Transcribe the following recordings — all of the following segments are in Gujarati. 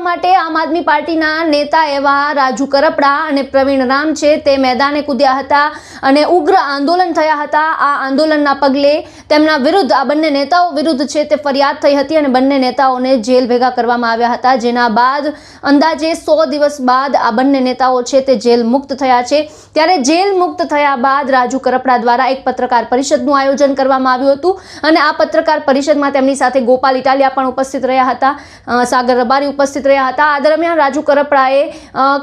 માટે આમ આદમી પાર્ટીના નેતા એવા રાજુ કરપડા અને પ્રવીણ રામ છે તે મેદાને કૂદ્યા હતા અને ઉગ્ર આંદોલન થયા હતા। આ આંદોલનના પગલે તેમના વિરુદ્ધ આ બંને નેતાઓ વિરુદ્ધ છે તે ફરિયાદ થઈ હતી અને બંને નેતાઓને જેલ ભેગા કરવામાં આવ્યા હતા, જેના બાદ અંદાજે 100 દિવસ બાદ આ બંને નેતાઓ છે તે જેલ મુક્ત થયા છે। ત્યારે જેલ મુક્ત થયા બાદ રાજુ કરપડા દ્વારા એક પત્રકાર પરિષદનું આયોજન કરવામાં આવ્યું હતું અને આ પત્રકાર પરિષદમાં તેમની સાથે ગોપાલ ઇટાલિયા પણ ઉપસ્થિત રહ્યા હતા, સાગર રબારી ઉપસ્થિત રહ્યા હતા। આ દરમિયાન રાજુ કરપડાએ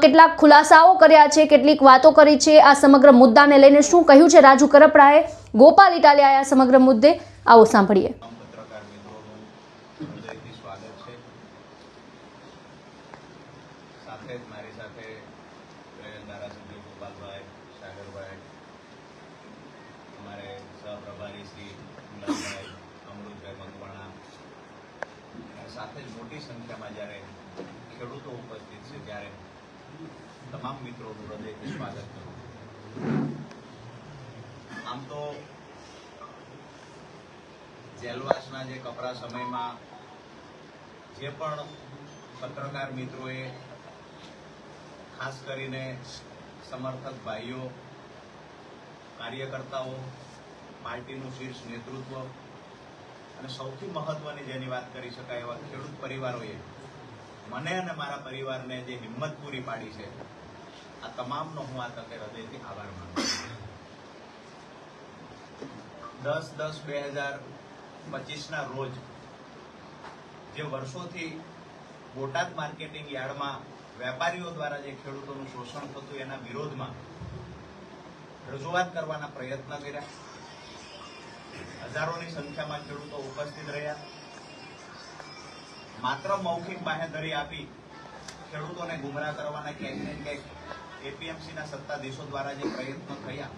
કેટલાક ખુલાસાઓ કર્યા છે, કેટલીક વાતો કરી છે। આ સમગ્ર મુદ્દાને લઈને શું કહ્યું છે રાજુ કરપડાએ, ગોપાલ ઇટાલિયાએ આ સમગ્ર મુદ્દે, આવો સાંભળીએ। સાથે જ મોટી સંખ્યામાં જ્યારે ખેડૂતો ઉપસ્થિત છે ત્યારે તમામ મિત્રોનું હૃદયથી સ્વાગત કરું। આમ તો જેલવાસના જે કપરા સમયમાં જે પણ પત્રકાર મિત્રોએ, ખાસ કરીને સમર્થક ભાઈઓ, કાર્યકર્તાઓ, પાર્ટીનું શીર્ષ નેતૃત્વ અને સૌથી મહત્વની જેની વાત કરી શકાય એવા ખેડૂત પરિવારોએ મને અને મારા પરિવારને જે હિંમત પૂરી પાડી છે, આ તમામનો હું આ તકે હૃદયથી આભાર માનું છું। 10/10/2025ના રોજ જે વર્ષોથી બોટાદ માર્કેટિંગ યાર્ડમાં વેપારીઓ દ્વારા જે ખેડૂતોનું શોષણ થતું એના વિરોધમાં રજૂઆત કરવાના પ્રયત્ન કર્યા। હજારોની સંખ્યામાં ખેડૂતો ઉપસ્થિત રહ્યા। માત્ર મૌખિક બાહેંધરી આપી ખેડૂતોને ગુમરાહ કરવાના ક્યાંક ને ક્યાંક એપીએમસીના સત્તાધીશો દ્વારા જે પ્રયત્નો થયા,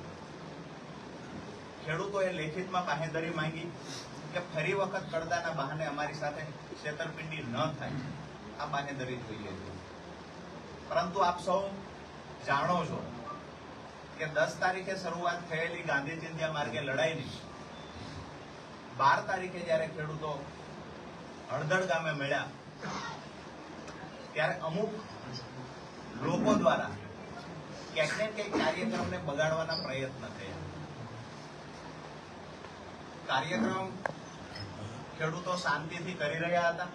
ખેડૂતોએ લેખિતમાં બાહેંધરી માંગી કે ફરી વખત કડદાના બહાને અમારી સાથે છેતરપિંડી ન થાય, આ બાહેંધરી જોઈએ છે। પરંતુ આપ સૌ જાણો છો કે 10 તારીખે શરૂઆત થયેલી ગાંધી ચિંધ્યા માર્ગે લડાઈની 12 તારીખે જ્યારે ખેડૂતો હળદળ ગામે મળ્યા ત્યારે અમુક લોકો દ્વારા ક્યાંક ને ક્યાંક કાર્યક્રમને બગાડવાના પ્રયત્ન થયા। કાર્યક્રમ ખેડૂતો શાંતિથી કરી રહ્યા હતા।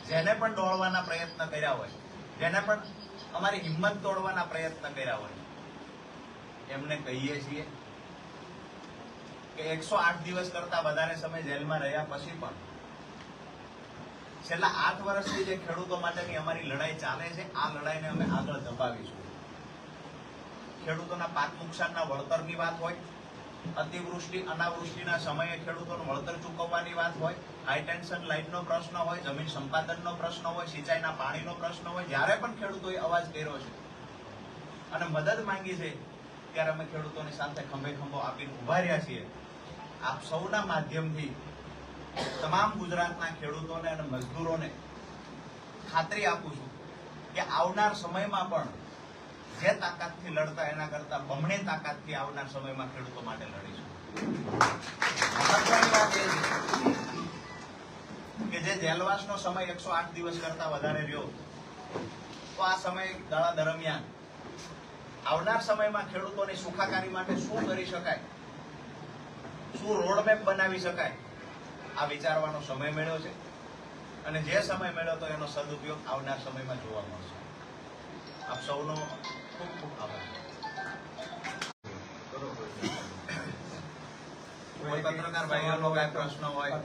જેને પણ દોડવાના પ્રયત્ન કર્યા હોય, જેને પણ અમારી હિંમત તોડવાના પ્રયત્ન કર્યા હોય, એમને કહીએ છીએ કે 108 દિવસ કરતા વધારે સમય જેલમાં રહ્યા પછી પણ છેલ્લા 8 વર્ષથી જે ખેડૂતો માટેની અમારી લડાઈ ચાલે છે, આ લડાઈને અમે આગળ ધપાવીશું। ખેડૂતોના પાક નુકસાનના વળતરની વાત હોય, અતિવૃષ્ટિ અનાવૃષ્ટિના સમયે ખેડૂતોનું વળતર ચૂકવવાની વાત હોય, હાઈ ટેન્શન લાઇનનો પ્રશ્ન હોય, જમીન સંપાદનનો પ્રશ્ન હોય, સિંચાઈના પાણીનો પ્રશ્ન હોય, જ્યારે પણ ખેડૂતોએ અવાજ કર્યો છે અને મદદ માંગી છે ત્યારે અમે ખેડૂતોની સાથે ખંભે ખંભો આપીને ઉભા રહ્યા છીએ। આપ સૌના માધ્યમથી તમામ ગુજરાતના ખેડૂતોને અને મજદૂરોને ખાતરી આપું છું કે આવનાર સમયમાં પણ જે તાકાતથી લડતા એના કરતા બમણી તાકાતથી આવનાર સમયમાં ખેડૂતો માટે લડીશું। મહત્વની વાત એ છે કે જે જેલવાસનો સમય 108 દિવસ કરતા વધારે રહ્યો, તો આ સમયગાળા દરમિયાન આવનાર સમયમાં ખેડૂતોની સુખાકારી માટે શું કરી શકાય, શું રોડમેપ બનાવી શકાય, આ વિચારવાનો સમય મળ્યો છે અને જે સમય મળ્યો તો એનો સદુપયોગ આવનાર સમયમાં જોવા મળશે। આપ સૌનો ખૂબ ખૂબ આભાર। કોઈ પત્રકાર ભાઈઓનો કઈ પ્રશ્ન હોય,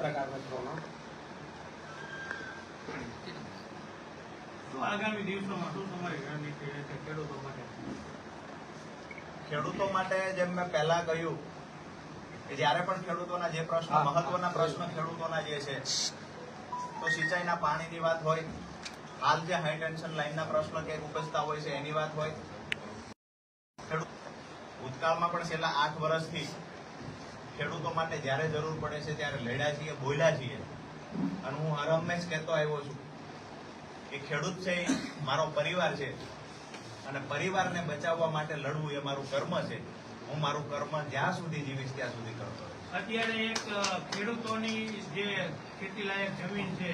આગામી દિવસોમાં શું તમારી રણનીતિ રહેશે ખેડૂતો માટે? ખેડૂતો માટે જેમ મેં પહેલા કહ્યું કે જ્યારે પણ ખેડૂતોના જે પ્રશ્નો, મહત્વના પ્રશ્ન ખેડૂતોના જે છે, તો સિંચાઈના પાણીની વાત હોય, હાલ જે હાઈ ટેન્શન લાઈનના પ્રશ્નો ક્યાંક ઉપજતા હોય છે એની વાત હોય, ભૂતકાળમાં પણ છેલ્લા 8 વર્ષથી ખેડૂતો માટે જ્યારે જરૂર પડે છે ત્યારે લડ્યા છીએ, બોલ્યા છીએ અને હું હર હંમેશ કહેતો આવ્યો છું કે ખેડૂત છે એ મારો પરિવાર છે અને પરિવારને બચાવવા માટે લડવું એ મારું કર્મ છે। હું મારું કર્મ જ્યાં સુધી જીવીશ ત્યાં સુધી કરતો રહીશ। અત્યારે એક ખેડૂતોની જે ખેતી લાયક જમીન છે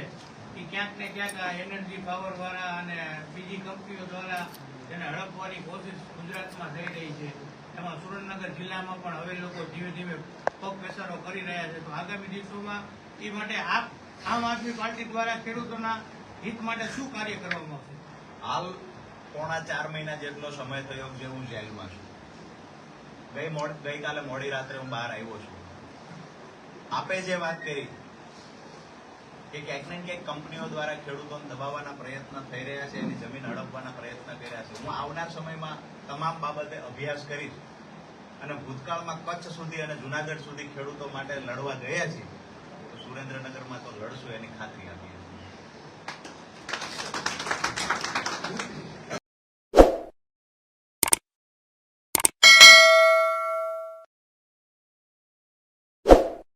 એ ક્યાંક ને ક્યાંક આ એનર્જી પાવર વાળા અને બીજી કંપનીઓ દ્વારા તેને હડપવાની કોશિશ ગુજરાતમાં થઈ રહી છે. એમાં સુરેન્દ્રનગર જિલ્લામાં પણ હવે લોકો ધીમે ધીમે પગ પેસારો કરી રહ્યા છે. તો આગામી દિવસોમાં એ માટે આમ આદમી પાર્ટી દ્વારા ખેડૂતોના હિત માટે શું કાર્ય કરવામાં આવશે? હાલ પોણા 4 મહિના જેટલો સમય થયો જે હું જેલમાં છું. ગઈકાલે મોડી રાત્રે હું બહાર આવ્યો છું. આપે જે વાત કરી કે ક્યાંક ને ક્યાંક કંપનીઓ દ્વારા ખેડૂતોને દબાવવાના પ્રયત્ન થઈ રહ્યા છે, એની જમીન હડપવાના પ્રયત્ન કર્યા છે. હું આવનાર સમયમાં તમામ બાબતે અભ્યાસ કરીશ અને ભૂતકાળમાં કચ્છ સુધી અને જુનાગઢ સુધી ખેડૂતો માટે લડવા ગયા છીએ તો સુરેન્દ્રનગરમાં તો લડશું એની ખાતરી આપી.